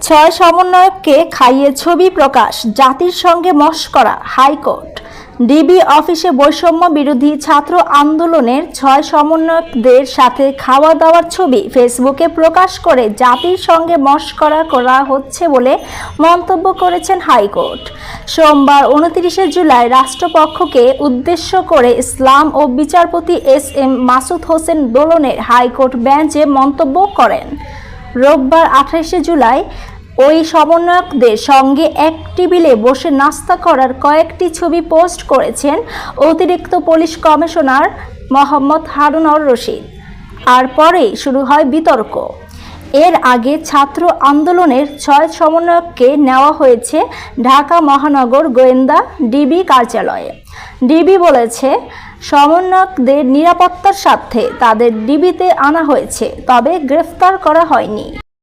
ছয় সমন্বয়ককে খাইয়ে ছবি প্রকাশ, জাতির সঙ্গে মশকরা, হাইকোর্ট। ডিবি অফিসে বৈষম্য বিরোধী ছাত্র আন্দোলনের 6 সমন্বয়কদের সাথে খাওয়া দাওয়ার ছবি ফেসবুকে প্রকাশ করে জাতির সঙ্গে মশকরা করা হচ্ছে বলে মন্তব্য করেছেন হাইকোর্ট। সোমবার 29 জুলাই রাষ্ট্রপক্ষকে উদ্দেশ্য করে ইসলাম ও বিচারপতি SM মাসুদ হোসেন দোলনের হাইকোর্ট বেঞ্চে মন্তব্য করেন। রোববার 28 জুলাই ওই সমন্বয়কদের সঙ্গে এক টেবিলে বসে নাস্তা করার কয়েকটি ছবি পোস্ট করেছেন অতিরিক্ত পুলিশ কমিশনার মোহাম্মদ হারুন-অর রশিদ। আর পরেই শুরু হয় বিতর্ক। এর আগে ছাত্র আন্দোলনের 6 সমন্বয়ককে নেওয়া হয়েছে ঢাকা মহানগর গোয়েন্দা ডিবি কার্যালয়ে। ডিবি বলেছে, সমন্বয়কদের নিরাপত্তার স্বার্থে তাদের ডিবিতে আনা হয়েছে, তবে গ্রেফতার করা হয়নি।